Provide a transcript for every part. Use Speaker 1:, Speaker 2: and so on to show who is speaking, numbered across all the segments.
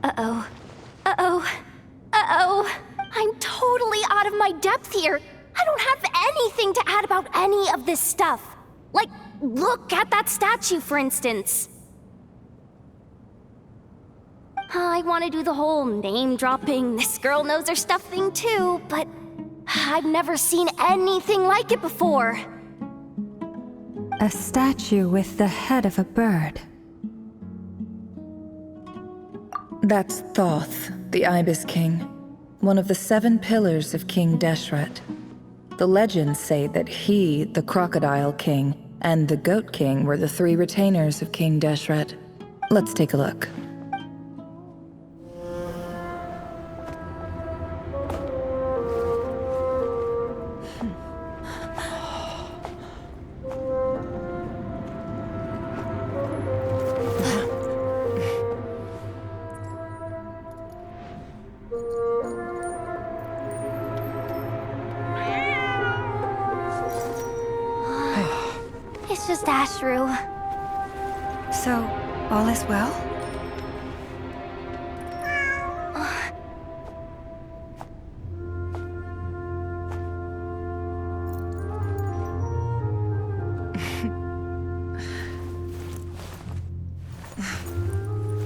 Speaker 1: Uh-oh. Uh-oh. Uh-oh. I'm totally out of my depth here. I don't have anything to add about any of this stuff. Like, look at that statue, for instance. I want to do the whole name-dropping, this girl knows her stuff thing too, but I've never seen anything like it before.
Speaker 2: A statue with the head of a bird.
Speaker 3: That's Thoth, the Ibis King, one of the 7 pillars of King Deshret. The legends say that he, the Crocodile King, and the Goat King were the 3 retainers of King Deshret. Let's take a look.
Speaker 1: It's just Ashru.
Speaker 2: So, all is well?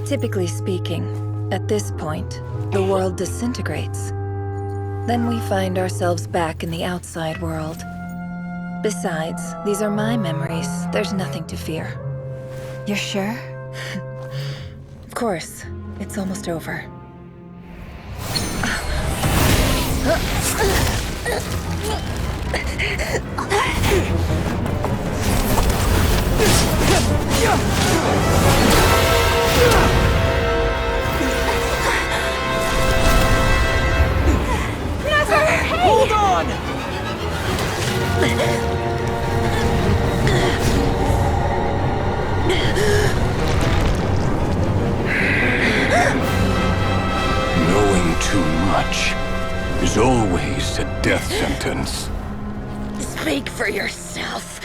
Speaker 3: Typically speaking, at this point, the world disintegrates. Then we find ourselves back in the outside world. Besides, these are my memories. There's nothing to fear.
Speaker 2: You're sure?
Speaker 3: Of course. It's almost over.
Speaker 1: Never! Hey!
Speaker 4: Hold on!
Speaker 5: Knowing too much is always a death sentence.
Speaker 3: Speak for yourself.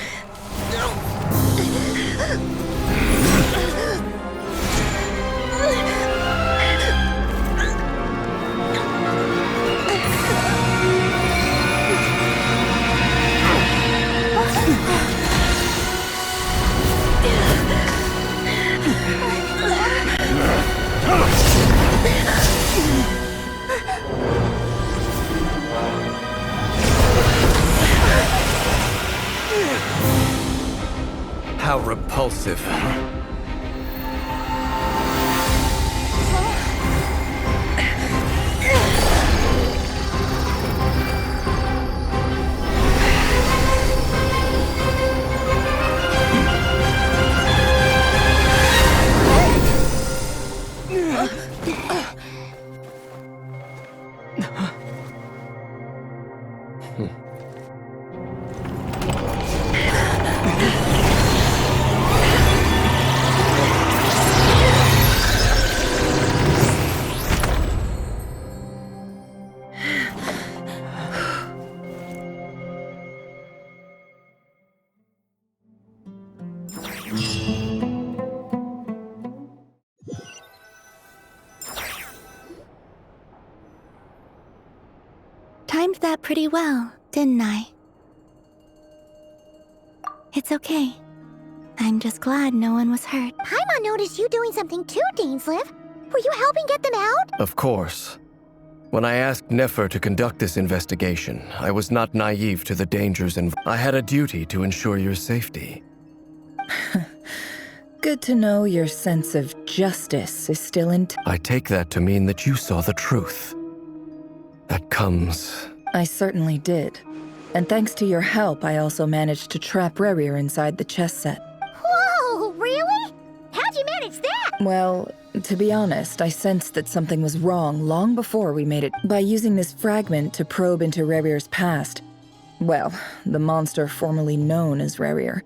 Speaker 4: How repulsive.
Speaker 1: Timed that pretty well, didn't I? It's okay. I'm just glad no one was hurt.
Speaker 6: Paimon noticed you doing something too, Dainsleif. Were you helping get them out?
Speaker 4: Of course. When I asked Nefer to conduct this investigation, I was not naive to the dangers and I had a duty to ensure your safety.
Speaker 3: Good to know your sense of justice is still intact.
Speaker 4: I take that to mean that you saw the truth. That comes...
Speaker 3: I certainly did. And thanks to your help, I also managed to trap Rerir inside the chess set.
Speaker 6: Whoa, really? How'd you manage that?
Speaker 3: Well, to be honest, I sensed that something was wrong long before we made it. By using this fragment to probe into Rerir's past, Well, the monster formerly known as Rerir.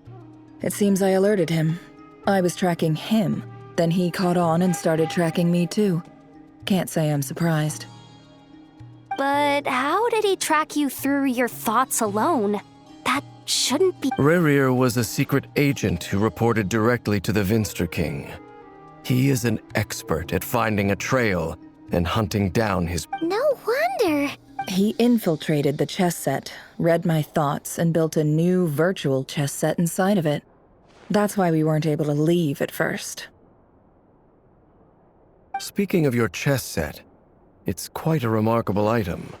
Speaker 3: It seems I alerted him. I was tracking him, then he caught on and started tracking me too. Can't say I'm surprised.
Speaker 1: But how did he track you through your thoughts alone? That shouldn't be.
Speaker 4: Rerir was a secret agent who reported directly to the Vinster King. He is an expert at finding a trail and hunting down his...
Speaker 6: No wonder.
Speaker 3: He infiltrated the chess set, read my thoughts, and built a new virtual chess set inside of it. That's why we weren't able to leave at first.
Speaker 4: Speaking of your chess set, it's quite a remarkable item.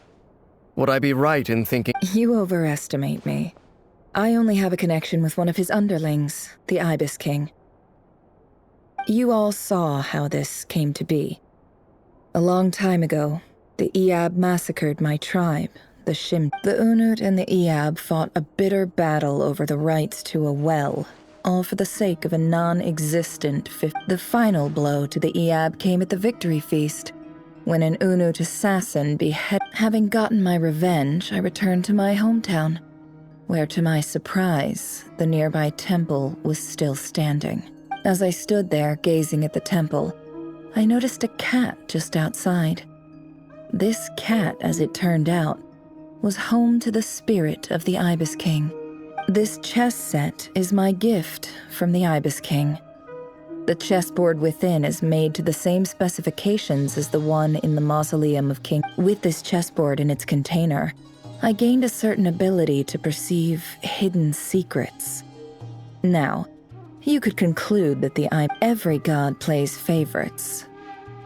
Speaker 4: Would I be right in thinking...
Speaker 3: You overestimate me. I only have a connection with one of his underlings, the Ibis King. You all saw how this came to be. A long time ago, the Eab massacred my tribe, the Shim. The Unut and the Eab fought a bitter battle over the rights to a well, all for the sake of a non-existent The final blow to the Eab came at the victory feast, when an Unut assassin beheaded. Having gotten my revenge, I returned to my hometown, where to my surprise, the nearby temple was still standing. As I stood there gazing at the temple, I noticed a cat just outside. This cat, as it turned out, was home to the spirit of the Ibis King. This chess set is my gift from the Ibis King. The chessboard within is made to the same specifications as the one in the Mausoleum of King. With this chessboard in its container, I gained a certain ability to perceive hidden secrets. Now, you could conclude that every god plays favorites.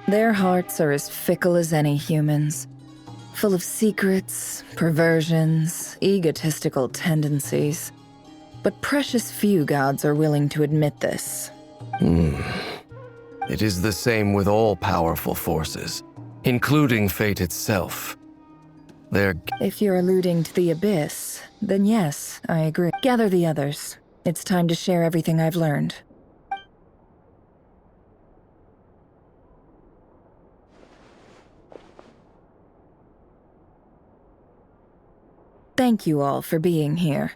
Speaker 3: Their hearts are as fickle as any human's, full of secrets, perversions, egotistical tendencies. But precious few gods are willing to admit this.
Speaker 4: It is the same with all powerful forces, including fate itself.
Speaker 3: If you're alluding to the Abyss, then yes, I agree. Gather the others. It's time to share everything I've learned. Thank you all for being here.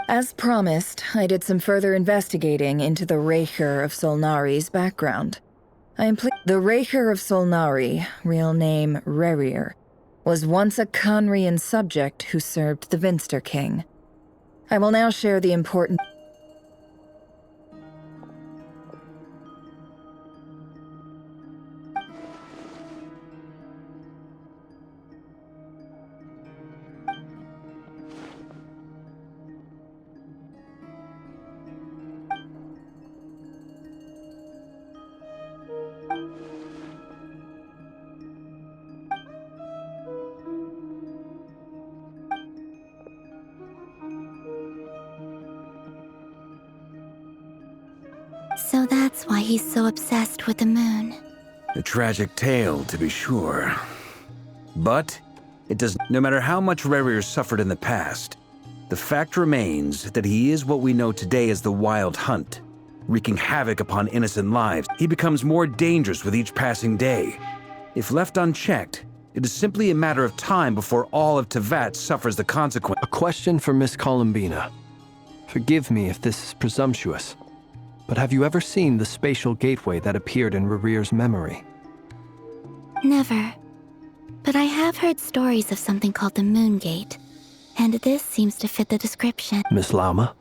Speaker 3: As promised, I did some further investigating into the Rerir of Solnari's background. The Rerir of Solnari, real name Rerir, was once a Conrian subject who served the Vinster King. I will now share the important...
Speaker 6: So that's why he's so obsessed with the moon.
Speaker 7: A tragic tale, to be sure. But it does. No matter how much Rerir suffered in the past, the fact remains that he is what we know today as the Wild Hunt, wreaking havoc upon innocent lives. He becomes more dangerous with each passing day. If left unchecked, it is simply a matter of time before all of Tevat suffers the consequence.
Speaker 8: A question for Miss Columbina. Forgive me if this is presumptuous, but have you ever seen the spatial gateway that appeared in Rerir's memory?
Speaker 6: Never. But I have heard stories of something called the Moon Gate, and this seems to fit the description.
Speaker 8: Miss Lauma,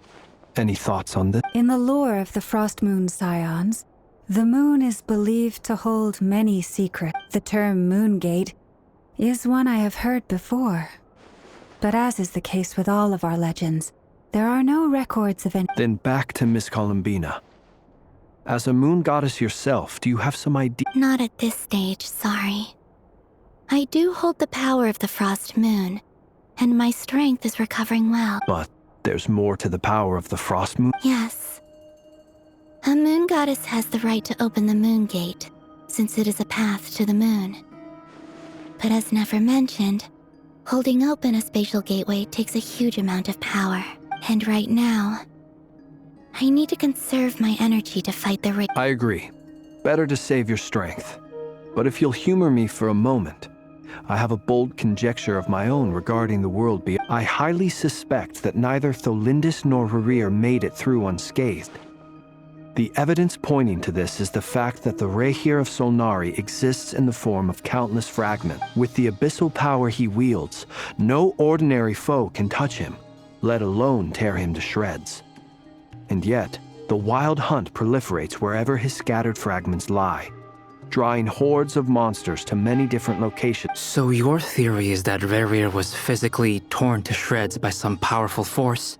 Speaker 8: any thoughts on this?
Speaker 2: In the lore of the Frost Moon Scions, the moon is believed to hold many secrets. The term Moon Gate is one I have heard before. But as is the case with all of our legends, there are no records of any...
Speaker 8: Then back to Miss Columbina. As a moon goddess yourself, do you have some idea?
Speaker 6: Not at this stage, sorry. I do hold the power of the Frost Moon, and my strength is recovering well.
Speaker 8: But there's more to the power of the Frost Moon?
Speaker 6: Yes. A moon goddess has the right to open the Moon Gate, since it is a path to the moon. But as never mentioned, holding open a spatial gateway takes a huge amount of power. And right now, I need to conserve my energy to fight the
Speaker 8: I agree. Better to save your strength. But if you'll humor me for a moment, I have a bold conjecture of my own regarding the world beyond. I highly suspect that neither Tholindis nor Rerir made it through unscathed. The evidence pointing to this is the fact that the Rerir of Solnari exists in the form of countless fragments. With the abyssal power he wields, no ordinary foe can touch him, let alone tear him to shreds. And yet, the wild hunt proliferates wherever his scattered fragments lie, drawing hordes of monsters to many different locations.
Speaker 9: So your theory is that Rerir was physically torn to shreds by some powerful force?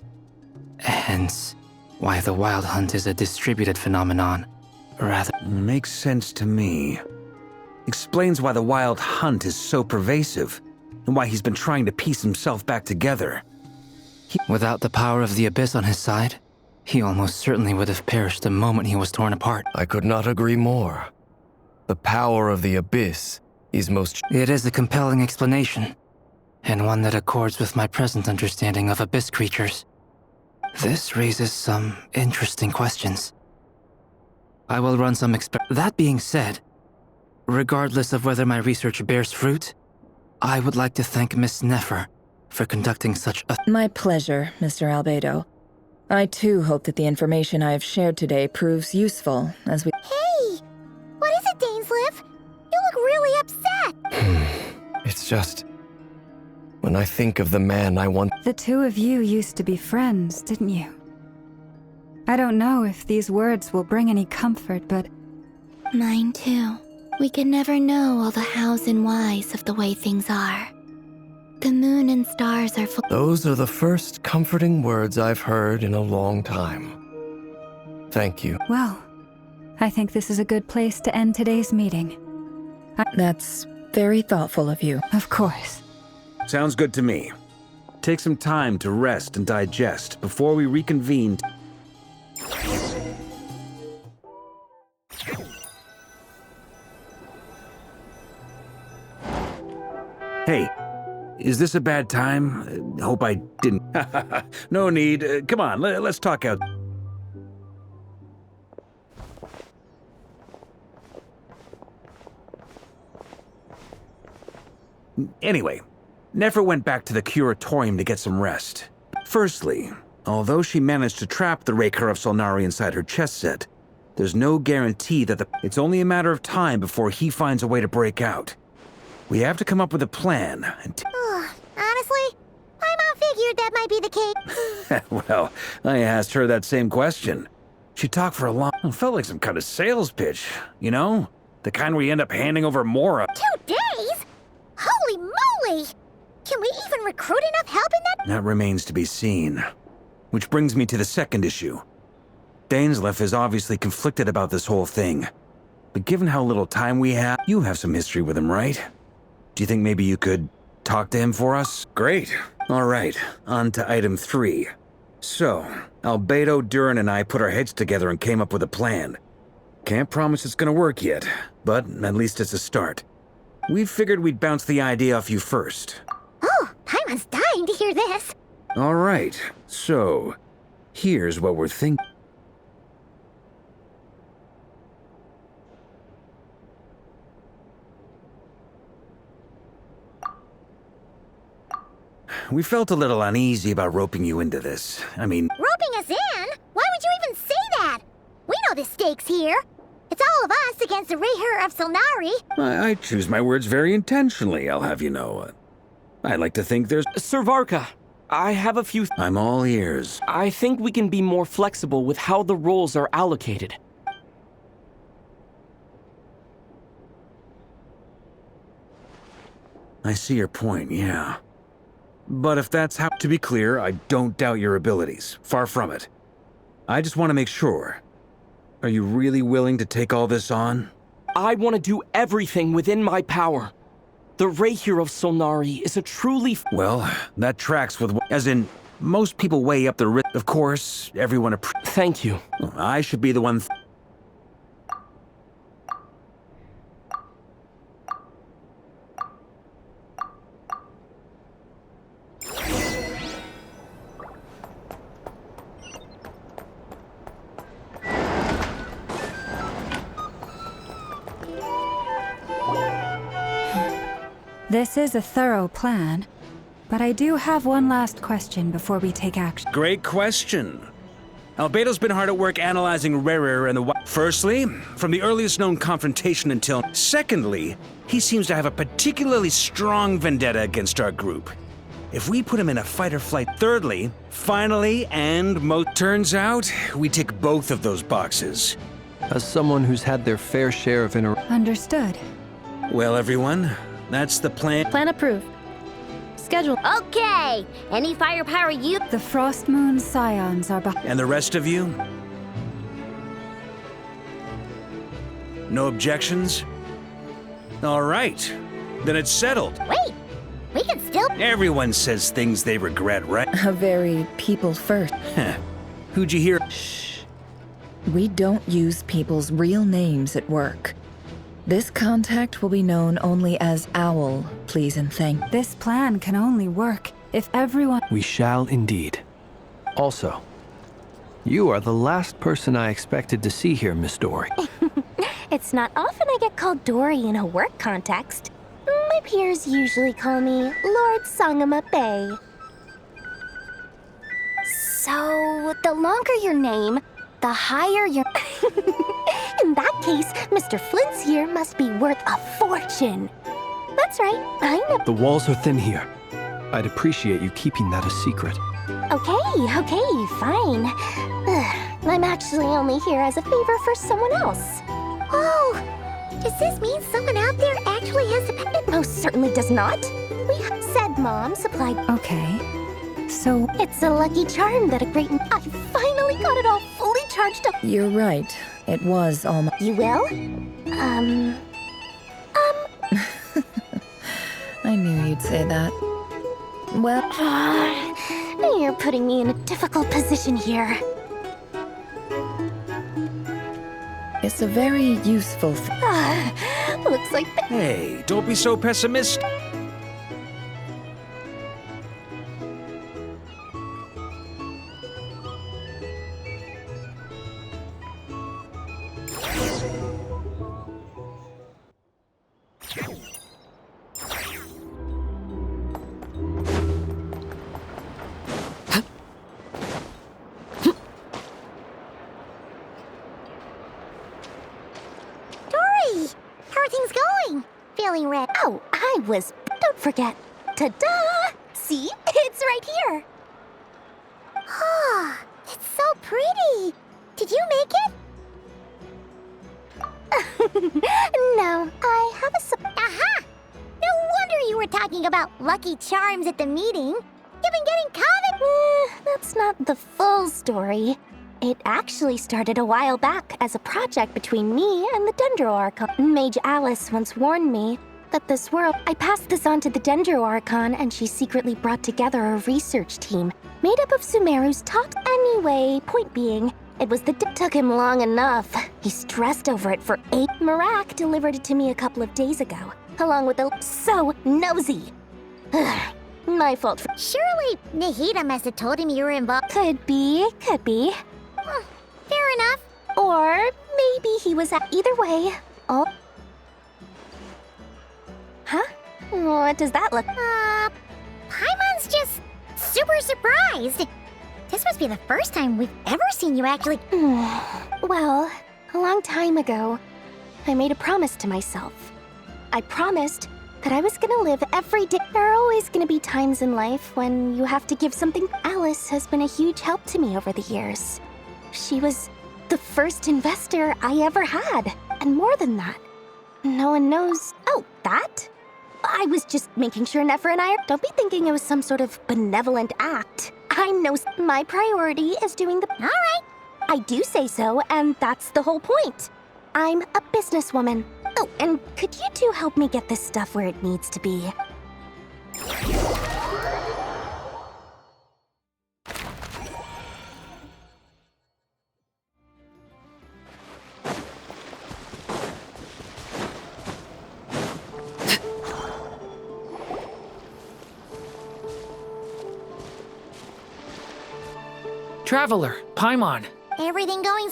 Speaker 9: Hence, why the wild hunt is a distributed phenomenon, rather...
Speaker 7: Makes sense to me. Explains why the wild hunt is so pervasive, and why he's been trying to piece himself back together.
Speaker 9: Without the power of the Abyss on his side, he almost certainly would have perished the moment he was torn apart.
Speaker 4: I could not agree more. The power of the Abyss is most...
Speaker 9: It is a compelling explanation, and one that accords with my present understanding of Abyss creatures. This raises some interesting questions. I will run some That being said, regardless of whether my research bears fruit, I would like to thank Miss Nefer for conducting such a...
Speaker 3: My pleasure, Mr. Albedo. I too hope that the information I have shared today proves useful as we...
Speaker 1: Hey! What is it, Dainsleif? You look really upset!
Speaker 4: It's just... When I think of the man I want...
Speaker 2: The two of you used to be friends, didn't you? I don't know if these words will bring any comfort, but...
Speaker 6: Mine too. We can never know all the hows and whys of the way things are. The moon and stars are full...
Speaker 4: Those are the first comforting words I've heard in a long time. Thank you.
Speaker 2: Well, I think this is a good place to end today's meeting.
Speaker 3: That's very thoughtful of you.
Speaker 2: Of course.
Speaker 7: Sounds good to me. Take some time to rest and digest before we reconvene. Hey, is this a bad time? Hope I didn't... No need. Come on, let's talk out... Anyway, Nefer went back to the curatorium to get some rest. Firstly, although she managed to trap the Rerir of Solnari inside her chest set, there's no guarantee that it's only a matter of time before he finds a way to break out. We have to come up with a plan.
Speaker 1: Honestly, my mom figured that might be the case.
Speaker 7: Well, I asked her that same question. She talked for a long... It felt like some kind of sales pitch, you know? The kind where you end up handing over more...
Speaker 1: 2 days? Holy moly! Can we even recruit enough help in that?
Speaker 7: That remains to be seen. Which brings me to the second issue. Dainsleif is obviously conflicted about this whole thing. But given how little time we have, you have some history with him, right? Do you think maybe you could talk to him for us? Great. All right, on to item 3. So, Albedo, Durin, and I put our heads together and came up with a plan. Can't promise it's gonna work yet, but at least it's a start. We figured we'd bounce the idea off you first.
Speaker 1: Oh, Paimon's dying to hear this.
Speaker 7: All right, so here's what we're thinking. We felt a little uneasy about roping you into this. I mean...
Speaker 1: Roping us in? Why would you even say that? We know the stakes here. It's all of us against the Rerir of Solnari.
Speaker 7: I choose my words very intentionally, I'll have you know. I like to think there's...
Speaker 10: Sir Varka, I have a few...
Speaker 7: I'm all ears.
Speaker 10: I think we can be more flexible with how the roles are allocated.
Speaker 7: I see your point, yeah. But if that's how... To be clear, I don't doubt your abilities. Far from it. I just want to make sure. Are you really willing to take all this on?
Speaker 10: I want to do everything within my power. The Rerir of Solnari is a truly...
Speaker 7: Well, that tracks with... As in, most people weigh up the risk. Of course, everyone...
Speaker 10: Thank you.
Speaker 7: I should be the one...
Speaker 2: This is a thorough plan, but I do have one last question before we take action.
Speaker 7: Great question. Albedo's been hard at work analyzing Rerir and the Firstly, from the earliest known confrontation until... Secondly, he seems to have a particularly strong vendetta against our group. If we put him in a fight or flight... Thirdly, finally, and most... Turns out, we tick both of those boxes.
Speaker 8: As someone who's had their fair share of
Speaker 2: Understood.
Speaker 7: Well, everyone, that's the plan.
Speaker 6: Plan approved. Schedule.
Speaker 1: Okay, any firepower you...
Speaker 2: The Frost Moon Scions are behind.
Speaker 7: And the rest of you? No objections? All right, then it's settled.
Speaker 1: Wait, we can still...
Speaker 7: Everyone says things they regret, right?
Speaker 3: A very people first.
Speaker 7: Who'd you hear?
Speaker 3: Shh. We don't use people's real names at work. This contact will be known only as Owl, please and thank.
Speaker 2: This plan can only work if everyone...
Speaker 8: We shall indeed. Also, you are the last person I expected to see here, Miss Dory.
Speaker 1: It's not often I get called Dory in a work context. My peers usually call me Lord Sangama Bay. So, the longer your name, the higher your... In that case, Mr. Flint's here must be worth a fortune. That's right, I know.
Speaker 8: The walls are thin here. I'd appreciate you keeping that a secret.
Speaker 1: Okay, fine. I'm actually only here as a favor for someone else. Oh, does this mean someone out there actually has the... It most certainly does not. We said Mom supplied...
Speaker 2: Okay, so...
Speaker 1: It's a lucky charm that a great... I finally got it all fully charged up.
Speaker 3: You're right. It was almost...
Speaker 1: You will?
Speaker 3: I knew you'd say that. Well...
Speaker 1: You're putting me in a difficult position here.
Speaker 3: It's a very useful
Speaker 1: Looks like...
Speaker 7: Hey, don't be so pessimistic.
Speaker 1: Feeling red. Oh, I was... Don't forget. Ta-da! See? It's right here. Oh, it's so pretty. Did you make it? No, I have a... Aha! No wonder you were talking about lucky charms at the meeting. You've been getting covered. That's not the full story. It actually started a while back as a project between me and the Dendro Archon. Mage Alice once warned me that this world... I passed this on to the Dendro Archon, and she secretly brought together a research team made up of Sumeru's top... Anyway, point being, it was the... Took him long enough. He stressed over it for 8... Marak delivered it to me a couple of days ago, along with the... So nosy. My fault for...
Speaker 11: Surely Nahida must have told him you were involved.
Speaker 1: Could be.
Speaker 11: Fair enough.
Speaker 1: Or maybe he was at... Either way, oh... Huh? What does that look...
Speaker 11: Paimon's just super surprised. This must be the first time we've ever seen you actually...
Speaker 1: Well, a long time ago, I made a promise to myself. I promised that I was gonna live every day. There are always gonna be times in life when you have to give something. Alice has been a huge help to me over the years. She was the first investor I ever had, and more than that. No one knows... Oh, that? I was just making sure Nefer and I... Don't be thinking it was some sort of benevolent act. I know my priority is doing the...
Speaker 11: All right.
Speaker 1: I do say so, and that's the whole point. I'm a businesswoman. Oh, and could you two help me get this stuff where it needs to be?
Speaker 9: Traveler, Paimon.
Speaker 11: Everything going...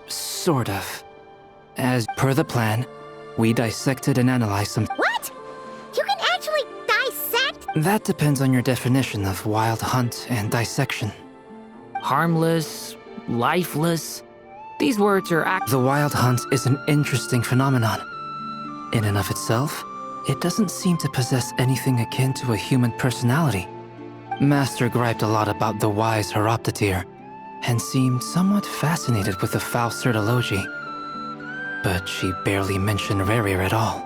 Speaker 9: Sort of. As per the plan, we dissected and analyzed some...
Speaker 11: What? You can
Speaker 9: That depends on your definition of wild hunt and dissection.
Speaker 12: Harmless, lifeless. These words are
Speaker 9: The wild hunt is an interesting phenomenon. In and of itself, it doesn't seem to possess anything akin to a human personality. Master griped a lot about the wise Horoptotire, and seemed somewhat fascinated with the foul Certology. But she barely mentioned Rerir at all.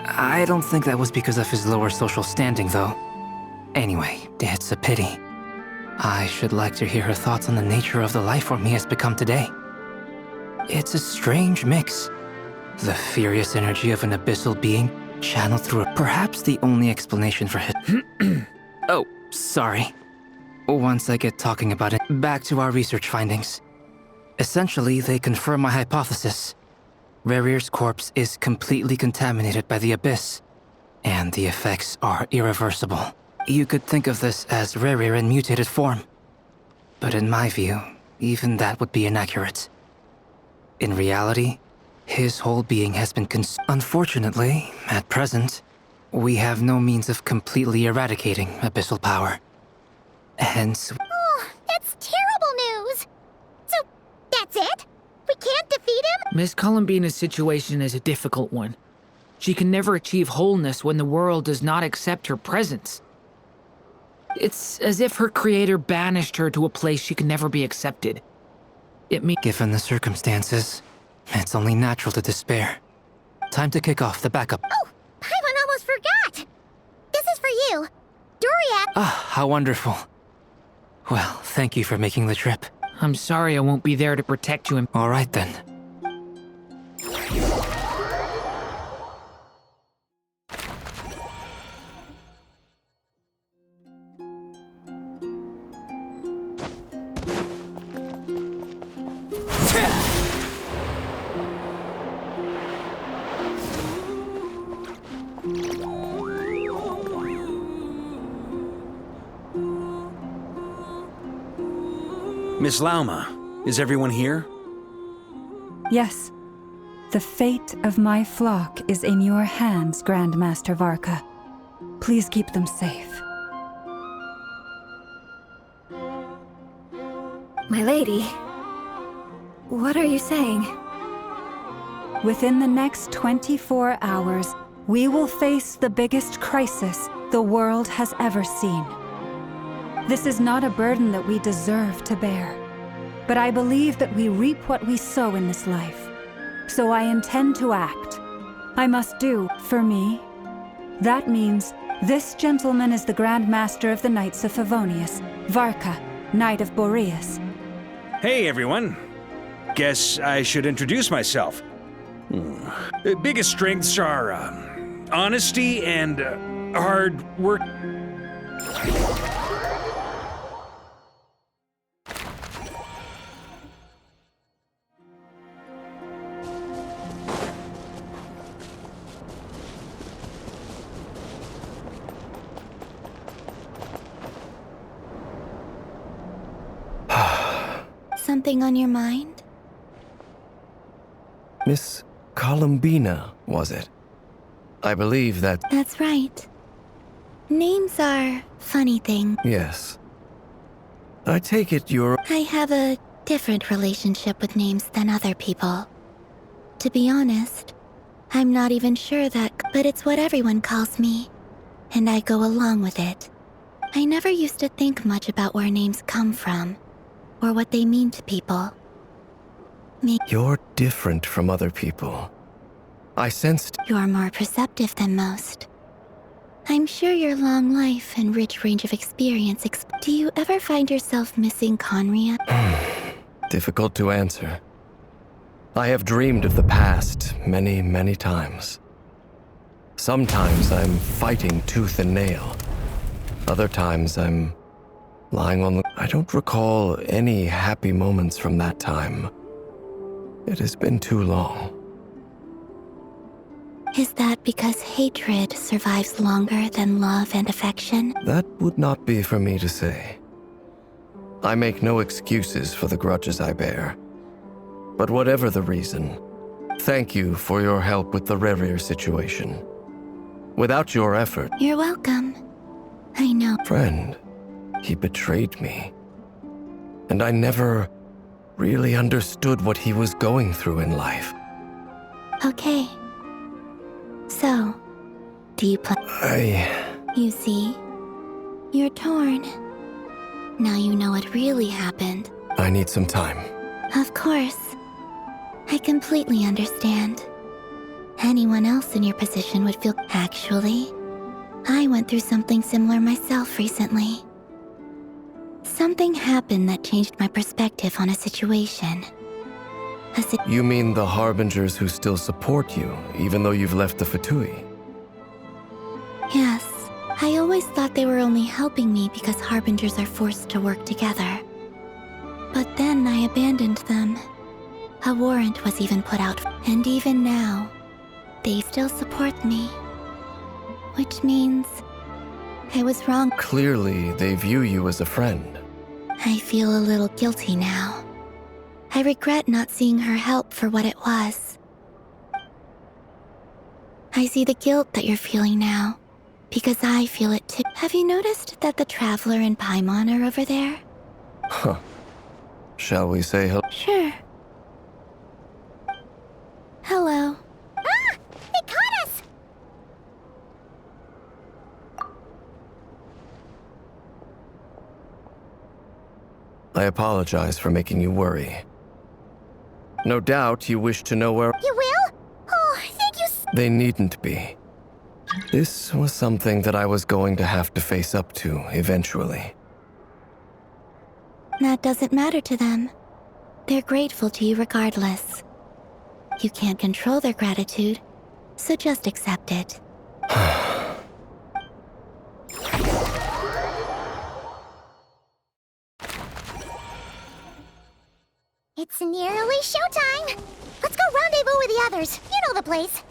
Speaker 9: I don't think that was because of his lower social standing, though. Anyway, it's a pity. I should like to hear her thoughts on the nature of the life form he has become today. It's a strange mix. The furious energy of an abyssal being channeled through perhaps the only explanation for his... Oh, sorry. Once I get talking about it, back to our research findings. Essentially, they confirm my hypothesis. Rerir's corpse is completely contaminated by the abyss, and the effects are irreversible. You could think of this as Rerir in mutated form. But in my view, even that would be inaccurate. In reality, his whole being has been Unfortunately, at present, we have no means of completely eradicating abyssal power. Hence...
Speaker 11: Oh, that's terrible news! So, that's it? We can't defeat him?
Speaker 12: Miss Columbina's situation is a difficult one. She can never achieve wholeness when the world does not accept her presence. It's as if her creator banished her to a place she can never be accepted. Given the circumstances, it's only natural to despair. Time to kick off the backup.
Speaker 11: Oh, Paimon almost forgot! This is for you. Doriath...
Speaker 9: Ah, how wonderful. Well, thank you for making the trip.
Speaker 12: I'm sorry I won't be there to protect you.
Speaker 9: All right then.
Speaker 7: Miss Lauma, is everyone here?
Speaker 2: Yes. The fate of my flock is in your hands, Grand Master Varka. Please keep them safe.
Speaker 1: My lady, what are you saying?
Speaker 2: Within the next 24 hours, we will face the biggest crisis the world has ever seen. This is not a burden that we deserve to bear, but I believe that we reap what we sow in this life. So I intend to act. I must do, for me. That means this gentleman is the Grand Master of the Knights of Favonius, Varka, Knight of Boreas.
Speaker 7: Hey, everyone. Guess I should introduce myself. Biggest strengths are honesty and hard work.
Speaker 6: Something on your mind?
Speaker 4: Miss Columbina, was it? I believe that...
Speaker 6: That's right. Names are funny things.
Speaker 4: Yes. I take it you're...
Speaker 6: I have a different relationship with names than other people. To be honest, I'm not even sure but it's what everyone calls me, and I go along with it. I never used to think much about where names come from, or what they mean to people.
Speaker 4: You're different from other people. I sensed...
Speaker 6: You're more perceptive than most. I'm sure your long life and rich range of experience Do you ever find yourself missing Conria?
Speaker 4: Difficult to answer. I have dreamed of the past many, many times. Sometimes I'm fighting tooth and nail. Other times I'm lying on the... I don't recall any happy moments from that time. It has been too long.
Speaker 6: Is that because hatred survives longer than love and affection?
Speaker 4: That would not be for me to say. I make no excuses for the grudges I bear. But whatever the reason, thank you for your help with the Rerir situation. Without your effort,
Speaker 6: You're welcome. I know.
Speaker 4: friend, he betrayed me. And I never really understood what he was going through in life.
Speaker 6: Okay. So, do you plan? You see, you're torn. Now you know what really happened.
Speaker 4: I need some time.
Speaker 6: Of course. I completely understand. Anyone else in your position would feel... Actually, I went through something similar myself recently. Something happened that changed my perspective on a situation.
Speaker 4: You mean the Harbingers who still support you, even though you've left the Fatui?
Speaker 6: Yes, I always thought they were only helping me because Harbingers are forced to work together. But then I abandoned them. A warrant was even put out, and even now, they still support me. Which means I was wrong.
Speaker 4: Clearly, they view you as a friend.
Speaker 6: I feel a little guilty now. I regret not seeing her help for what it was. I see the guilt that you're feeling now, because I feel it too. Have you noticed that the Traveler and Paimon are over there?
Speaker 4: Huh. Shall we say hello?
Speaker 6: Sure. Hello.
Speaker 11: Ah! They caught us!
Speaker 4: I apologize for making you worry. No doubt you wish to know where...
Speaker 11: You will? Oh, thank you
Speaker 4: They needn't be. This was something that I was going to have to face up to eventually.
Speaker 6: That doesn't matter to them. They're grateful to you regardless. You can't control their gratitude, so just accept it.
Speaker 11: It's nearly showtime! Let's go rendezvous with the others. You know the place.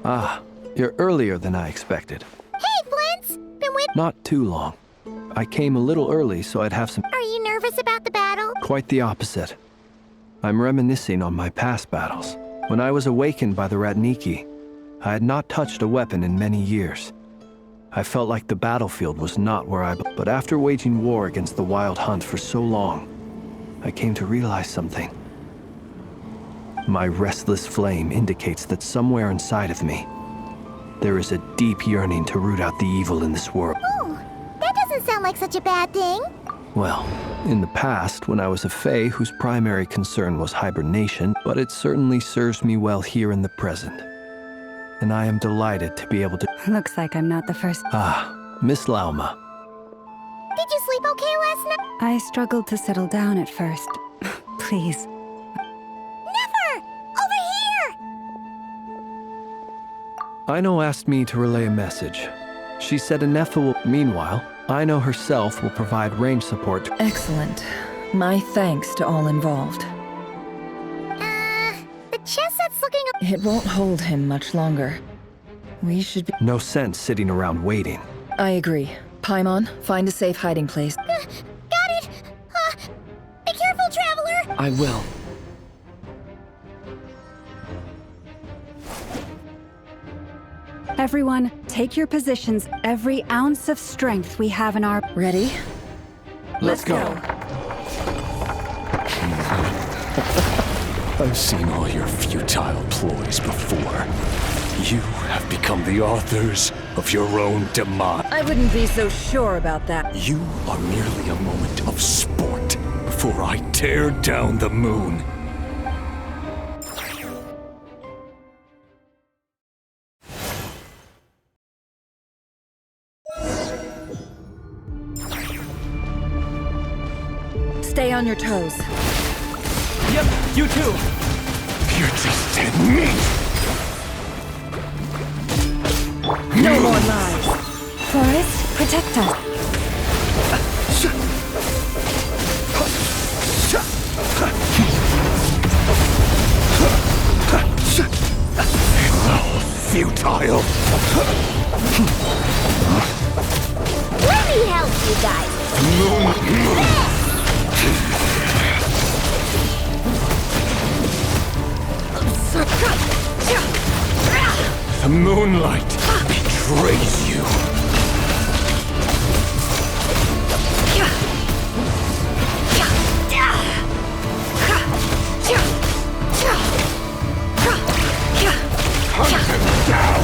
Speaker 8: Ah, you're earlier than I expected.
Speaker 11: Hey, Flint's! Been waiting.
Speaker 8: Not too long. I came a little early so I'd have some...
Speaker 11: Are you nervous about the battle?
Speaker 8: Quite the opposite. I'm reminiscing on my past battles. When I was awakened by the Ratniki, I had not touched a weapon in many years. I felt like the battlefield was not where I... But after waging war against the Wild Hunt for so long, I came to realize something. My restless flame indicates that somewhere inside of me, there is a deep yearning to root out the evil in this world.
Speaker 11: Ooh, that doesn't sound like such a bad thing.
Speaker 8: Well, in the past, when I was a Fae whose primary concern was hibernation, but it certainly serves me well here in the present. And I am delighted to be able to...
Speaker 2: Looks like I'm not the first.
Speaker 8: Ah, Miss Lauma.
Speaker 11: Did you sleep okay last night?
Speaker 2: I struggled to settle down at first. Please.
Speaker 11: Never! Over here!
Speaker 8: Aino asked me to relay a message. She said Anefa will... Meanwhile, Aino herself will provide range support.
Speaker 3: Excellent. My thanks to all involved.
Speaker 11: The chest set's looking...
Speaker 3: It won't hold him much longer. We should be...
Speaker 8: No sense sitting around waiting.
Speaker 3: I agree. Paimon, find a safe hiding place.
Speaker 11: Got it! Be careful, Traveler!
Speaker 10: I will.
Speaker 2: Everyone, take your positions. Every ounce of strength we have in our...
Speaker 3: Ready?
Speaker 8: Let's go.
Speaker 5: I've seen all your futile ploys before. You have become the authors of your own demise.
Speaker 3: I wouldn't be so sure about that.
Speaker 5: You are merely a moment of sport before I tear down the moon.
Speaker 3: Stay on your toes.
Speaker 10: Yep, you too.
Speaker 5: You're just dead meat!
Speaker 3: No more lies.
Speaker 2: Forest, protect us.
Speaker 5: futile.
Speaker 11: Let me help you guys.
Speaker 5: The moonlight betrays you. Hunt him down.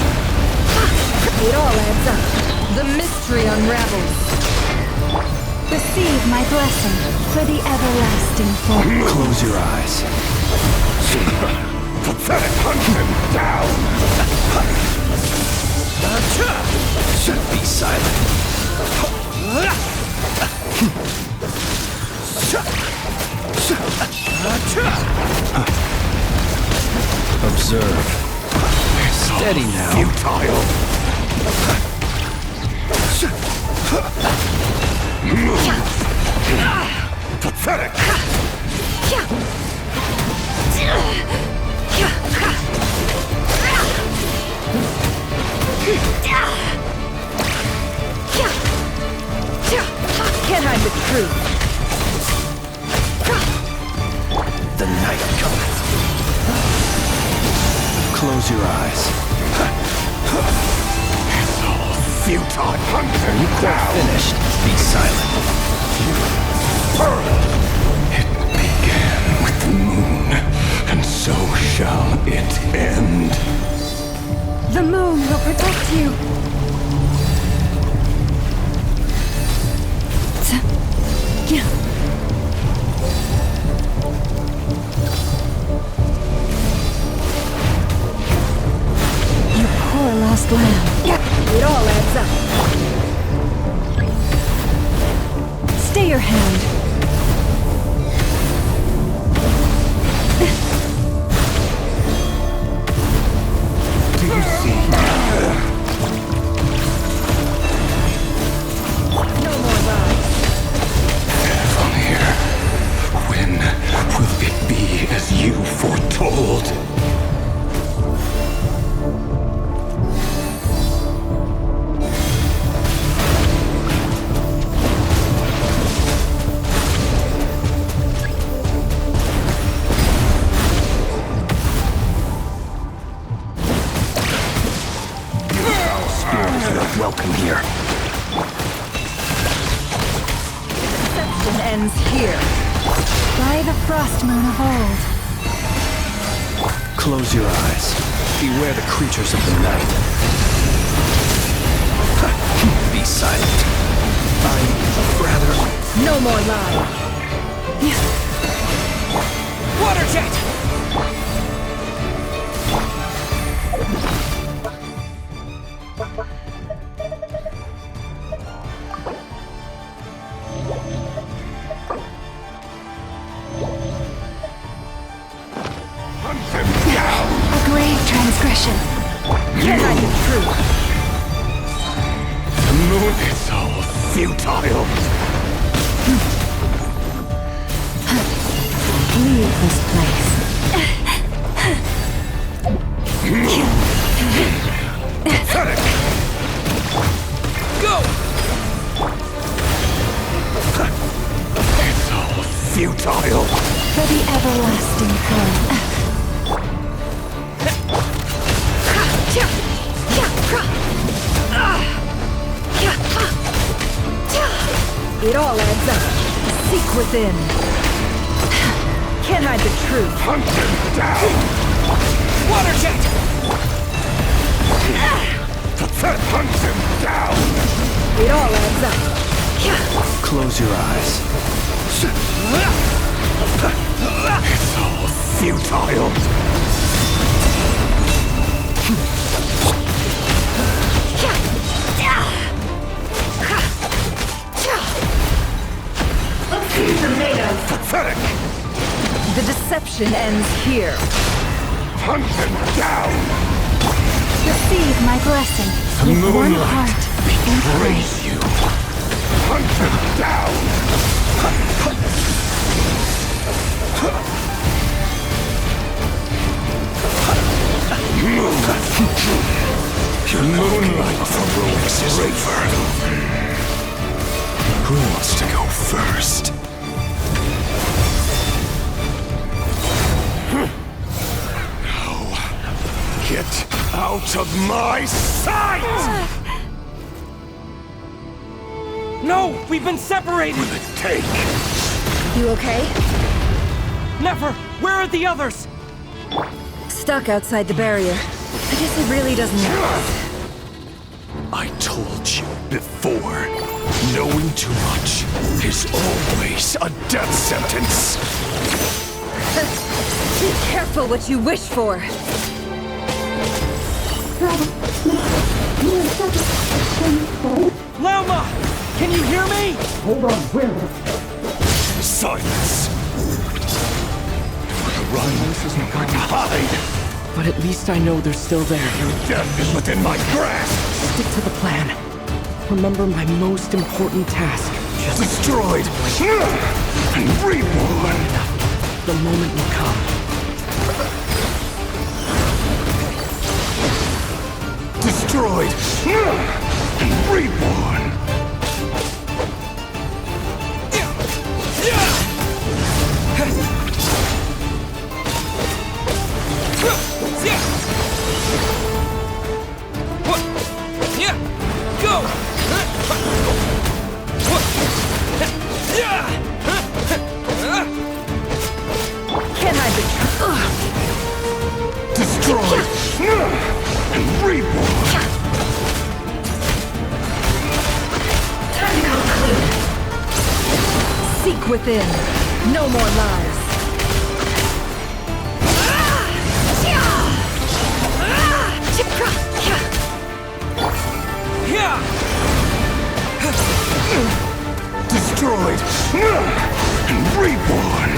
Speaker 2: It all adds up. The mystery unravels. Receive my blessing for the everlasting fall.
Speaker 8: Close your eyes.
Speaker 5: Pathetic, hunt him down.
Speaker 7: Be silent. Observe. Steady now.
Speaker 5: Futile. Pathetic.
Speaker 2: Can't hide the truth.
Speaker 7: The night cometh.
Speaker 8: Close your eyes.
Speaker 5: It's all futile. Hunt him down.
Speaker 7: Finished. Be silent.
Speaker 5: It began with the moon, and so shall it end.
Speaker 2: The moon will protect you. You poor lost lamb. It all adds up. Stay your hand.
Speaker 5: Do you see?
Speaker 2: No more lies.
Speaker 5: From here, when will it be as you foretold?
Speaker 7: Welcome here.
Speaker 2: Deception ends here. By the frost moon of old.
Speaker 7: Close your eyes. Beware the creatures of the night. Be silent. I'd rather...
Speaker 2: No more lies.
Speaker 10: Water jet!
Speaker 5: Hunt him down!
Speaker 2: A grave transgression. Can't hide the truth.
Speaker 5: The moon is all futile.
Speaker 2: Leave this place.
Speaker 5: Pathetic!
Speaker 10: Go!
Speaker 5: It's all futile.
Speaker 2: For the everlasting throne. It all adds up. Seek within. Can't hide the truth.
Speaker 5: Hunt him down!
Speaker 10: Water jet!
Speaker 5: Pathetic! Hunt him down!
Speaker 2: It all adds up.
Speaker 8: Close your eyes.
Speaker 5: It's all futile. Pathetic!
Speaker 2: The deception ends here.
Speaker 5: Hunt him down!
Speaker 2: Receive my blessing
Speaker 5: The
Speaker 2: with one
Speaker 5: moonlight
Speaker 2: heart and
Speaker 5: betrays you. Hunt him down! Move! Your moonlight heroics is infernal. Who wants to go first? Now, get out of my sight!
Speaker 10: No! We've been separated!
Speaker 5: Will it take?
Speaker 3: You okay?
Speaker 10: Never! Where are the others?
Speaker 3: Stuck outside the barrier. I guess it really doesn't matter.
Speaker 5: I told you before, knowing too much is always a death sentence.
Speaker 3: Be careful what you wish for.
Speaker 10: Lauma! Can you hear me?
Speaker 5: Silence. Run, nowhere to hide.
Speaker 10: But at least I know they're still there.
Speaker 5: Your death is within my grasp.
Speaker 10: Stick to the plan. Remember my most important task.
Speaker 5: Just destroyed and reborn.
Speaker 10: The moment will come.
Speaker 5: Destroyed and reborn.
Speaker 10: Go!
Speaker 3: Can't hide the
Speaker 5: Destroyed and reborn.
Speaker 3: Seek within. No more lies.
Speaker 5: Destroyed and reborn.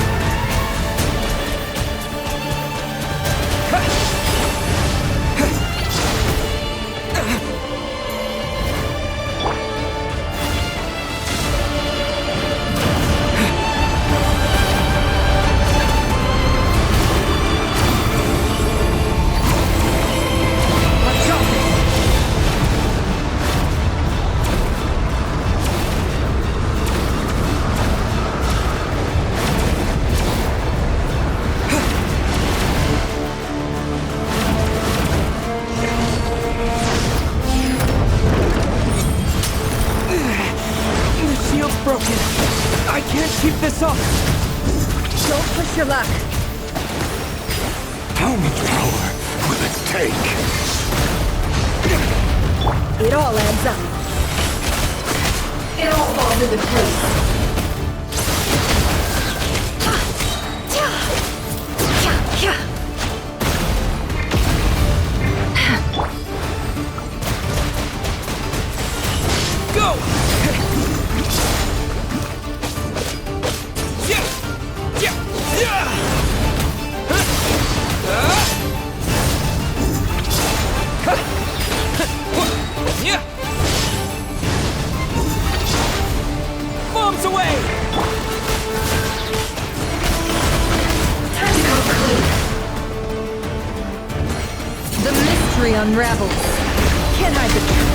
Speaker 10: Broken. I can't keep this up.
Speaker 3: Don't push your luck.
Speaker 5: How much power will it take?
Speaker 3: It all adds up. It all falls into place.
Speaker 10: Bombs away!
Speaker 3: Time to go clean. The mystery unravels. Can't hide the truth.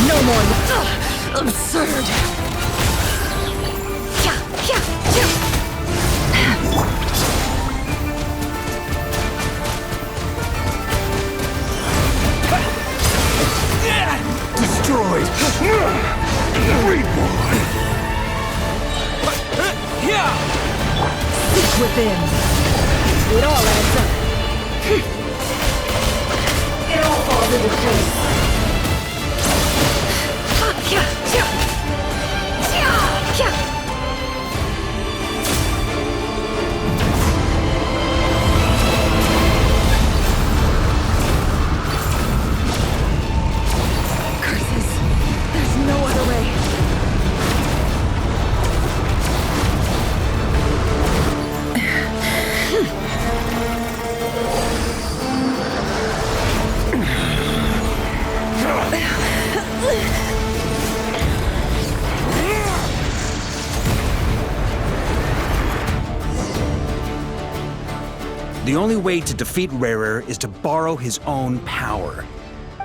Speaker 3: No more. Absurd.
Speaker 5: Destroyed and reborn.
Speaker 3: Seek within. It all adds up. It all falls into place. Curses. There's no other way.
Speaker 7: The only way to defeat Rerir is to borrow his own power.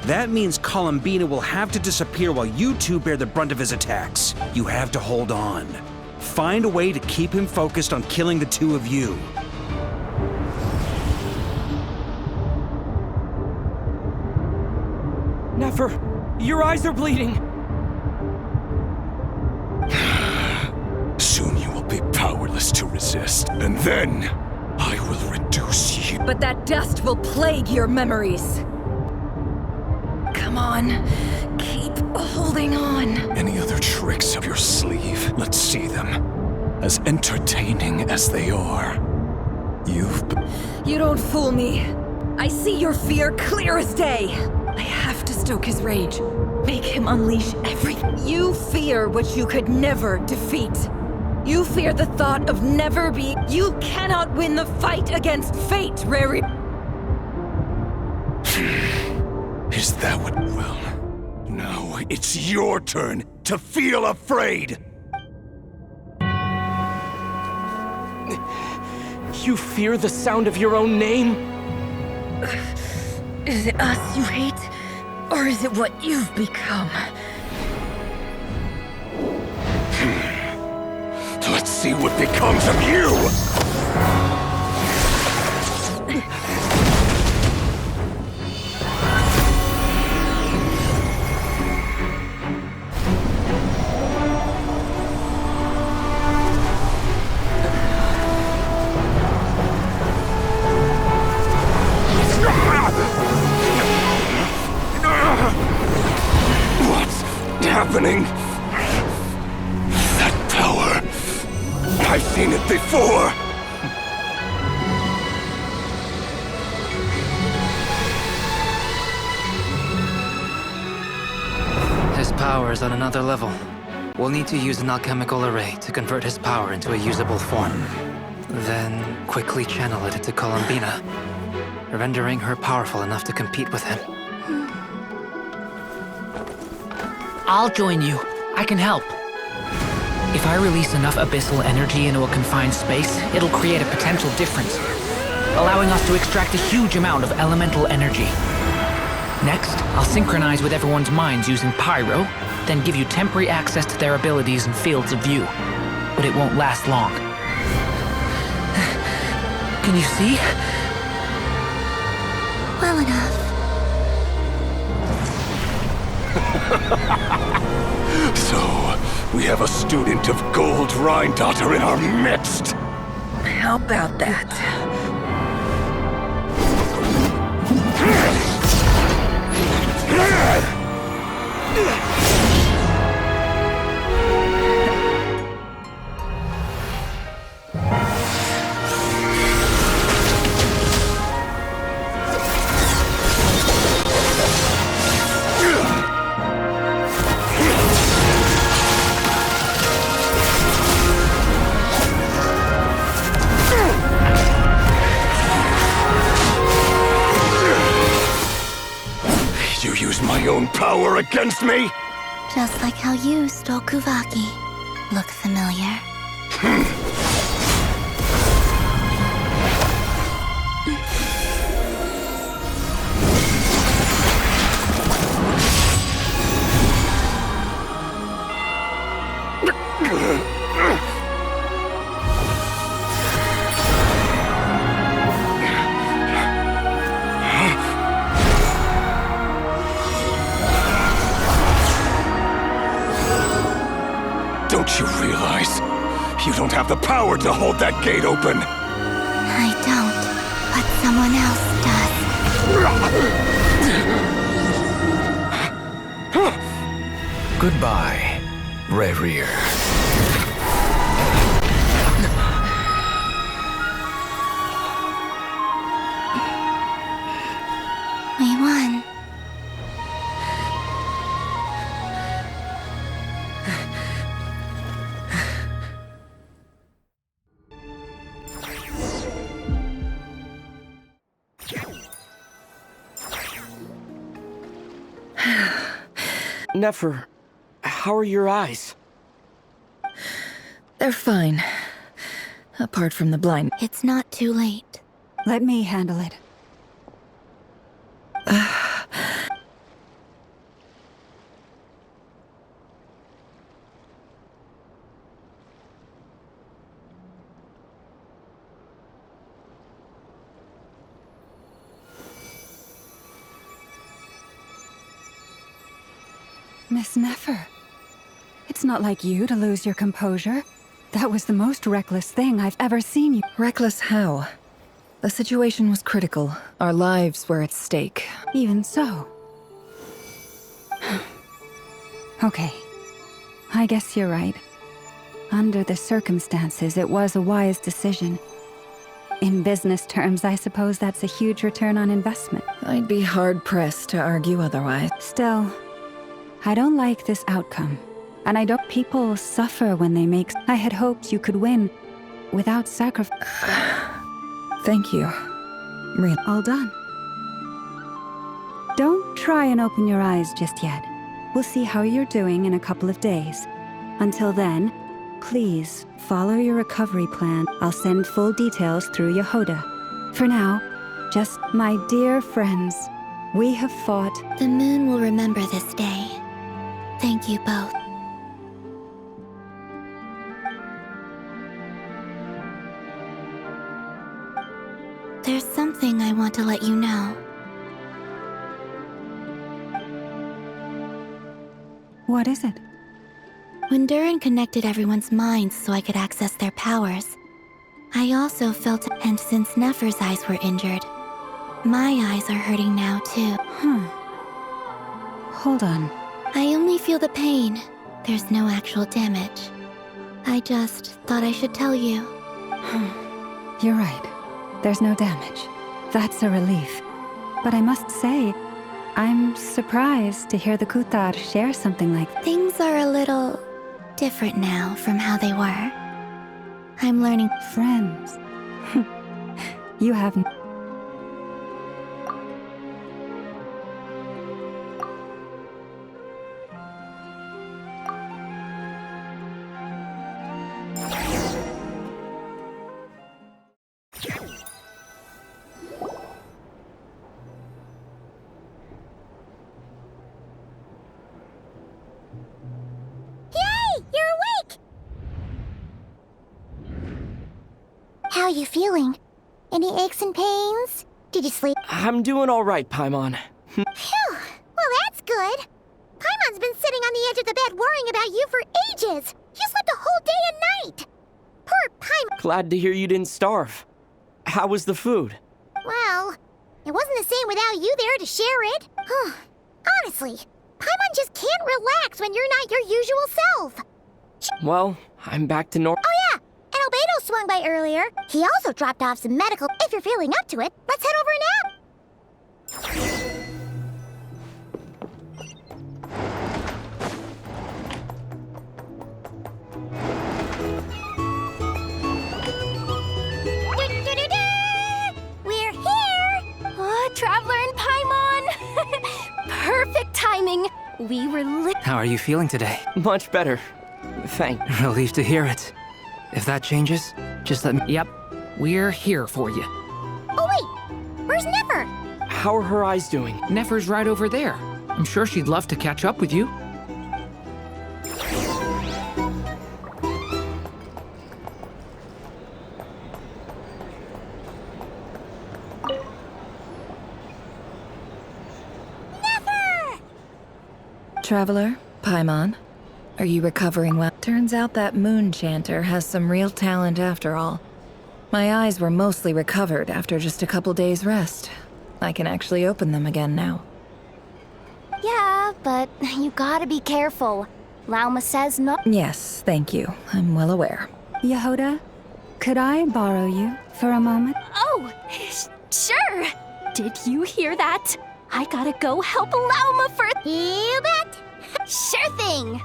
Speaker 7: That means Columbina will have to disappear while you two bear the brunt of his attacks. You have to hold on. Find a way to keep him focused on killing the two of you.
Speaker 10: Nefer, your eyes are bleeding.
Speaker 5: Soon you will be powerless to resist, and then I will reduce you.
Speaker 3: But that dust will plague your memories. Come on, keep holding on.
Speaker 5: Any other tricks up your sleeve? Let's see them. As entertaining as they are.
Speaker 3: You don't fool me. I see your fear clear as day. I have to stoke his rage. Make him unleash everything. You fear what you could never defeat. You fear the thought of never being... You cannot win the fight against fate, Rerir.
Speaker 5: Is that what... Well, now it's your turn to feel afraid!
Speaker 10: You fear the sound of your own name?
Speaker 3: Is it us you hate? Or is it what you've become?
Speaker 5: Let's see what becomes of you! What's happening? That power... I've seen it before!
Speaker 9: His power is on another level. We'll need to use an alchemical array to convert his power into a usable form. Then quickly channel it into Columbina, rendering her powerful enough to compete with him.
Speaker 12: I'll join you. I can help. If I release enough abyssal energy into a confined space, it'll create a potential difference, allowing us to extract a huge amount of elemental energy. Next, I'll synchronize with everyone's minds using Pyro, then give you temporary access to their abilities and fields of view. But it won't last long. Can you see?
Speaker 6: Well enough.
Speaker 5: So, we have a student of Gold Rhine-Daughter in our midst!
Speaker 3: How about that?
Speaker 5: You use my own power against me?
Speaker 6: Just like how you stole Kuvaki. Look familiar?
Speaker 5: Don't you realize? You don't have the power to hold that gate open!
Speaker 6: I don't, but someone else does.
Speaker 4: Goodbye, Rerir.
Speaker 6: We won.
Speaker 10: Nefer, how are your eyes?
Speaker 3: They're fine. Apart from the blind.
Speaker 6: It's not too late.
Speaker 2: Let me handle it. Miss Nefer. It's not like you to lose your composure. That was the most reckless thing I've ever seen you.
Speaker 3: Reckless how? The situation was critical. Our lives were at stake.
Speaker 2: Even so. Okay. I guess you're right. Under the circumstances, it was a wise decision. In business terms, I suppose that's a huge return on investment.
Speaker 3: I'd be hard-pressed to argue otherwise.
Speaker 2: Still, I don't like this outcome. And I don't... People suffer when they make... I had hoped you could win without sacrifice.
Speaker 3: Thank you. Really.
Speaker 2: All done. Don't try and open your eyes just yet. We'll see how you're doing in a couple of days. Until then, please follow your recovery plan. I'll send full details through Yehoda. For now, just my dear friends, we have fought.
Speaker 6: The moon will remember this day. Thank you both. There's something I want to let you know.
Speaker 2: What is it?
Speaker 6: When Durin connected everyone's minds so I could access their powers, I also felt, and since Nefer's eyes were injured, my eyes are hurting now too.
Speaker 2: Hold on.
Speaker 6: I only feel the pain. There's no actual damage. I just thought I should tell you.
Speaker 2: You're right. There's no damage. That's a relief. But I must say, I'm surprised to hear the Kutar share something like that.
Speaker 6: Things are a little different now from how they were. I'm learning.
Speaker 2: Friends. You have...
Speaker 11: How are you feeling? Any aches and pains? Did you sleep?
Speaker 10: I'm doing all right, Paimon.
Speaker 11: Phew! Well, that's good. Paimon's been sitting on the edge of the bed worrying about you for ages. You slept a whole day and night. Poor Paimon.
Speaker 10: Glad to hear you didn't starve. How was the food?
Speaker 11: Well, it wasn't the same without you there to share it. Honestly, Paimon just can't relax when you're not your usual self.
Speaker 10: Well, I'm back to normal.
Speaker 11: Oh yeah, and Albedo swung by earlier. He also dropped off some medical. If you're feeling up to it, let's head over now. We're here!
Speaker 1: Oh, Traveler and Paimon! Perfect timing! We were
Speaker 9: How are you feeling today?
Speaker 10: Much better. Thanks.
Speaker 9: Relieved to hear it. If that changes, just let me...
Speaker 12: Yep, we're here for you.
Speaker 11: Oh wait, where's Nefer?
Speaker 10: How are her eyes doing?
Speaker 12: Nefer's right over there. I'm sure she'd love to catch up with you.
Speaker 3: Traveler, Paimon, are you recovering well? Turns out that moon chanter has some real talent after all. My eyes were mostly recovered after just a couple days' rest. I can actually open them again now.
Speaker 1: Yeah, but you gotta be careful. Lauma says no.
Speaker 3: Yes, thank you. I'm well aware.
Speaker 2: Yehoda, could I borrow you for a moment?
Speaker 1: Oh, sure. Did you hear that? I gotta go help Lauma for...
Speaker 11: You bet!
Speaker 1: Sure thing!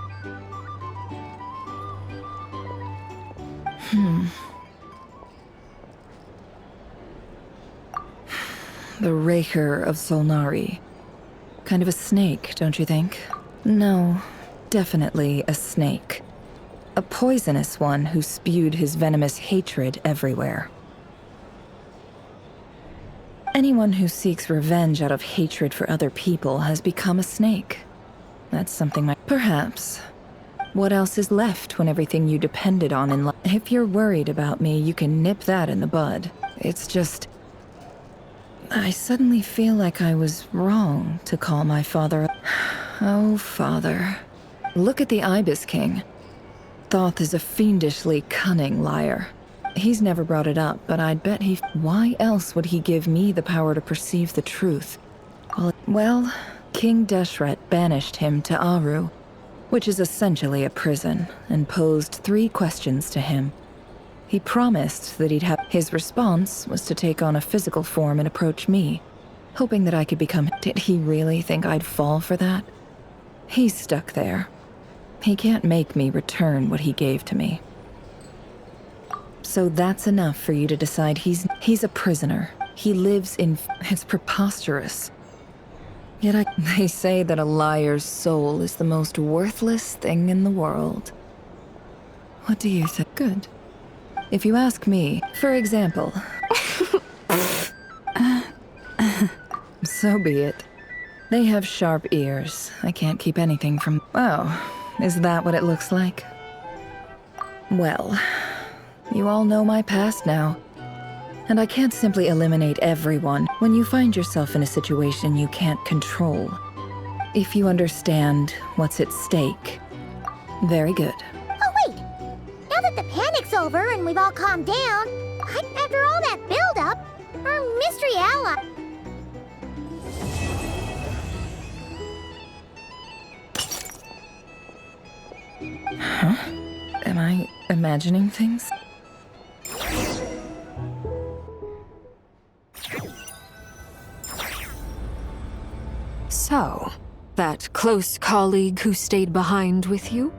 Speaker 3: The Rerir of Solnari. Kind of a snake, don't you think? No, definitely a snake. A poisonous one who spewed his venomous hatred everywhere. Anyone who seeks revenge out of hatred for other people has become a snake. That's something Perhaps. What else is left when everything you depended on in life? If you're worried about me, you can nip that in the bud. It's just... I suddenly feel like I was wrong to call my father... Oh, father. Look at the Ibis King. Thoth is a fiendishly cunning liar. He's never brought it up, but I'd bet he... Why else would he give me the power to perceive the truth? Well, King Deshret banished him to Aru, which is essentially a prison, and posed 3 questions to him. He promised that he'd have... His response was to take on a physical form and approach me, hoping that I could become... Did he really think I'd fall for that? He's stuck there. He can't make me return what he gave to me. So that's enough for you to decide he's a prisoner. He lives in... It's preposterous. Yet they say that a liar's soul is the most worthless thing in the world. What do you think? Good. If you ask me, for example... So be it. They have sharp ears. I can't keep anything from... Oh, is that what it looks like? Well... You all know my past now. And I can't simply eliminate everyone when you find yourself in a situation you can't control. If you understand what's at stake, very good.
Speaker 11: Oh, wait! Now that the panic's over and we've all calmed down, after all that build-up, our mystery ally...
Speaker 3: Huh? Am I imagining things?
Speaker 13: So, that close colleague who stayed behind with you?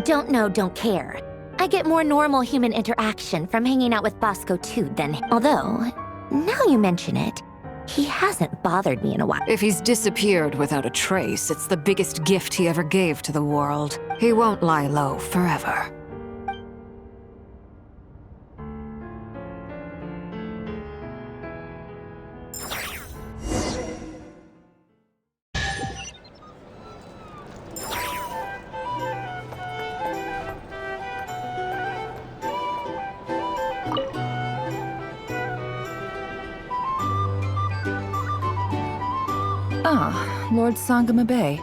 Speaker 1: Don't know, don't care. I get more normal human interaction from hanging out with Bosco too than... Although, now you mention it, he hasn't bothered me in a while.
Speaker 13: If he's disappeared without a trace, it's the biggest gift he ever gave to the world. He won't lie low forever.
Speaker 3: Ah, Lord Sangama Bay.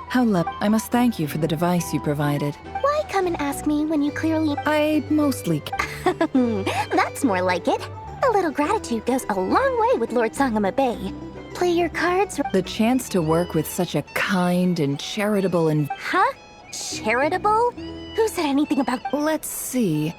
Speaker 3: How I must thank you for the device you provided.
Speaker 1: Why come and ask me when you clearly...
Speaker 3: I mostly...
Speaker 1: That's more like it. A little gratitude goes a long way with Lord Sangama Bay. Play your cards...
Speaker 3: The chance to work with such a kind and charitable and...
Speaker 1: Huh? Charitable? Who said anything about...
Speaker 3: Let's see.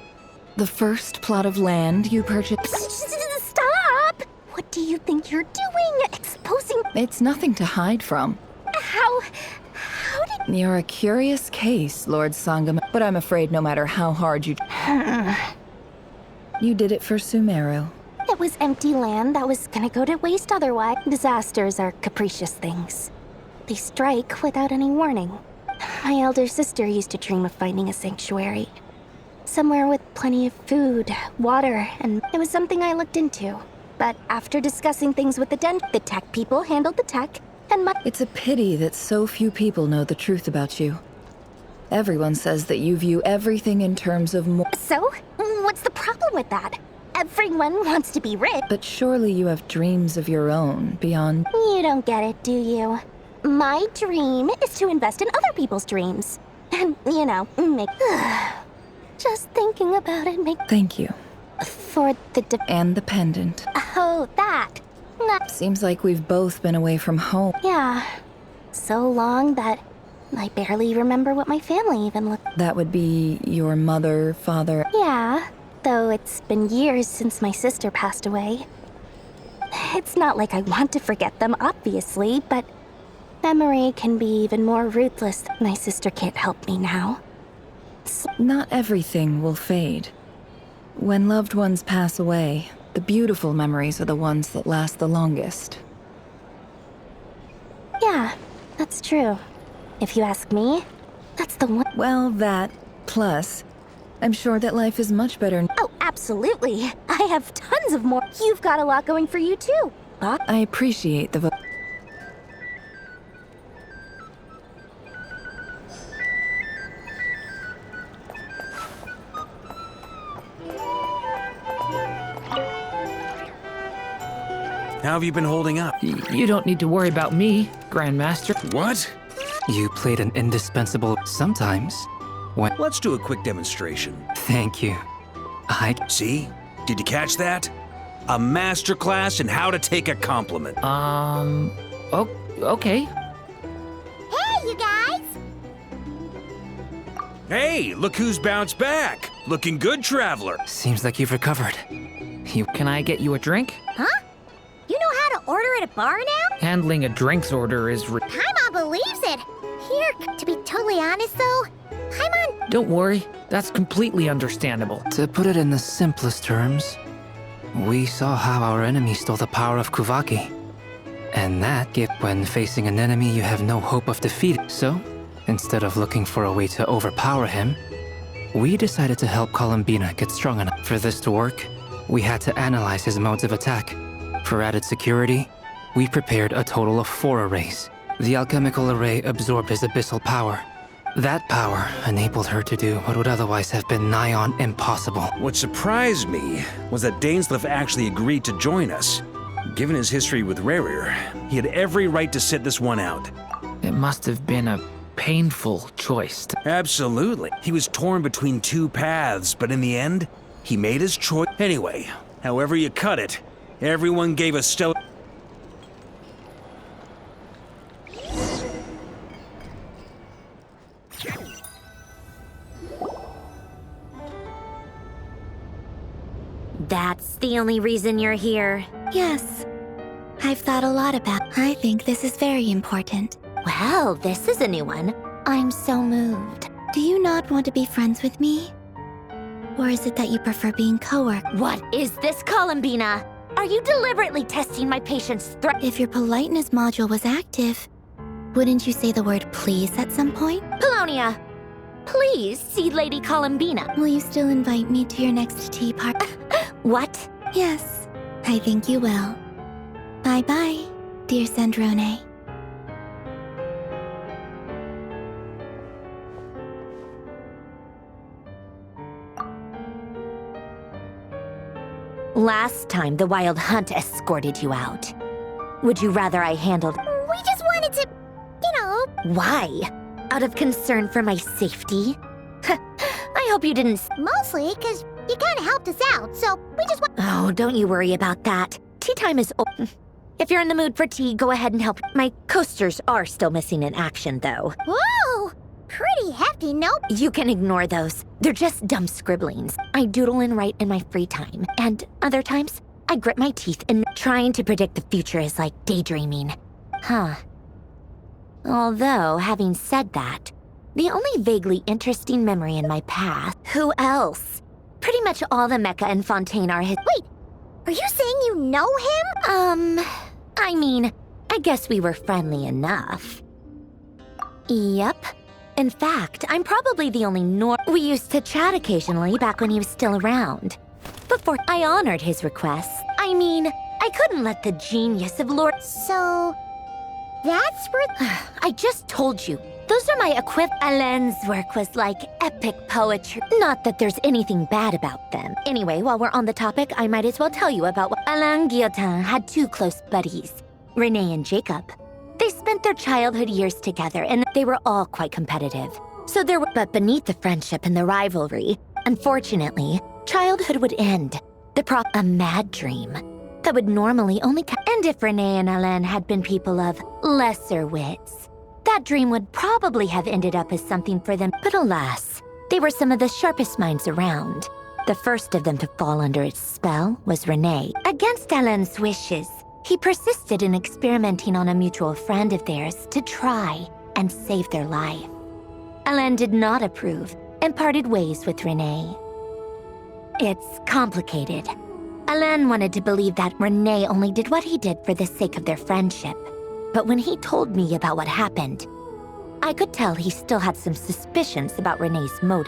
Speaker 3: The first plot of land you purchased...
Speaker 1: Stop! What do you think you're doing? Exposing...
Speaker 3: It's nothing to hide from.
Speaker 1: How did...
Speaker 3: You're a curious case, Lord Sangam, but I'm afraid no matter how hard you... You did it for Sumeru.
Speaker 1: It was empty land that was gonna go to waste otherwise. Disasters are capricious things. They strike without any warning. My elder sister used to dream of finding a sanctuary. Somewhere with plenty of food, water, and it was something I looked into. But after discussing things with the tech people handled the tech, and
Speaker 3: It's a pity that so few people know the truth about you. Everyone says that you view everything in terms of more...
Speaker 1: So? What's the problem with that? Everyone wants to be rich.
Speaker 3: But surely you have dreams of your own, beyond...
Speaker 1: You don't get it, do you? My dream is to invest in other people's dreams. And, you know, make... Just thinking about it make...
Speaker 3: Thank you.
Speaker 1: For the
Speaker 3: And the pendant.
Speaker 1: Oh, that.
Speaker 3: Seems like we've both been away from home.
Speaker 1: Yeah. So long that I barely remember what my family even looked...
Speaker 3: That would be your mother, father...
Speaker 1: Yeah, though it's been years since my sister passed away. It's not like I want to forget them, obviously, but memory can be even more ruthless. My sister can't help me now.
Speaker 3: Not everything will fade. When loved ones pass away, the beautiful memories are the ones that last the longest.
Speaker 1: Yeah, that's true. If you ask me, that's the one...
Speaker 3: Well, that, plus, I'm sure that life is much better...
Speaker 1: Oh, Absolutely. I have tons of more. You've got a lot going for you too.
Speaker 3: I appreciate the
Speaker 7: How have you been holding up?
Speaker 12: You don't need to worry about me, Grandmaster.
Speaker 7: What?
Speaker 9: You played an indispensable sometimes. When
Speaker 7: Let's do a quick demonstration.
Speaker 9: Thank you.
Speaker 7: See? Did you catch that? A masterclass in how to take a compliment.
Speaker 12: Okay.
Speaker 11: Hey, you guys!
Speaker 7: Hey, look who's bounced back. Looking good, traveler.
Speaker 9: Seems like you've recovered.
Speaker 12: Can I get you a drink?
Speaker 11: Huh? You know how to order at a bar now?
Speaker 12: Handling a drinks order is
Speaker 11: Paimon believes it. Here, to be totally honest though, Paimon...
Speaker 12: Don't worry, that's completely understandable.
Speaker 9: To put it in the simplest terms, we saw how our enemy stole the power of Kuvaki. And that gives when facing an enemy you have no hope of defeating. So, instead of looking for a way to overpower him, we decided to help Columbina get strong enough. For this to work, we had to analyze his modes of attack. For added security, we prepared a total of 4 arrays. The alchemical array absorbed his abyssal power. That power enabled her to do what would otherwise have been nigh on impossible.
Speaker 7: What surprised me was that Dainsleif actually agreed to join us. Given his history with Rerir, he had every right to sit this one out.
Speaker 12: It must have been a painful choice.
Speaker 7: Absolutely. He was torn between 2 paths, but in the end, he made his choice. Anyway, however you cut it, everyone gave a stellar...
Speaker 1: That's the only reason you're here.
Speaker 6: Yes. I've thought a lot about. I think this is very important.
Speaker 1: Well, this is a new one. I'm so moved.
Speaker 6: Do you not want to be friends with me? Or is it that you prefer being co-workers?
Speaker 1: What is this, Columbina? Are you deliberately testing my patience?
Speaker 6: If your politeness module was active, wouldn't you say the word please at some point?
Speaker 1: Polonia, please see Lady Columbina.
Speaker 6: Will you still invite me to your next tea party?
Speaker 1: What?
Speaker 6: Yes, I think you will. Bye-bye, dear Sandrone.
Speaker 1: Last time, the Wild Hunt escorted you out. Would you rather I handled...
Speaker 11: We just wanted to, you know...
Speaker 1: Why? Out of concern for my safety? I hope you didn't...
Speaker 11: Mostly because you kind of helped us out, so we just want...
Speaker 1: Oh, don't you worry about that. Tea time is... If you're in the mood for tea, go ahead and help. My coasters are still missing in action, though.
Speaker 11: Whoa! Pretty hefty, nope.
Speaker 1: You can ignore those. They're just dumb scribblings. I doodle and write in my free time. And other times, I grit my teeth and trying to predict the future is like daydreaming. Huh. Although, having said that, the only vaguely interesting memory in my past... Who else? Pretty much all the Mecha and Fontaine are his...
Speaker 11: Wait, are you saying you know him?
Speaker 1: I mean, I guess we were friendly enough. Yep. In fact, I'm probably the only We used to chat occasionally back when he was still around. Before I honored his requests. I mean, I couldn't let the genius of Lord...
Speaker 11: So... that's where...
Speaker 1: I just told you. Those are my Alain's work was like epic poetry. Not that there's anything bad about them. Anyway, while we're on the topic, I might as well tell you about what... Alain Guillotin had 2 close buddies, Renee and Jacob. They spent their childhood years together, and they were all quite competitive. So there were... But beneath the friendship and the rivalry, unfortunately, childhood would end. A mad dream that would normally only... And if Renee and Alain had been people of lesser wits, that dream would probably have ended up as something for them. But alas, they were some of the sharpest minds around. The first of them to fall under its spell was Renee. Against Alain's wishes, he persisted in experimenting on a mutual friend of theirs to try and save their life. Alain did not approve and parted ways with Renee. It's complicated. Alain wanted to believe that Renee only did what he did for the sake of their friendship. But when he told me about what happened, I could tell he still had some suspicions about Renee's motive.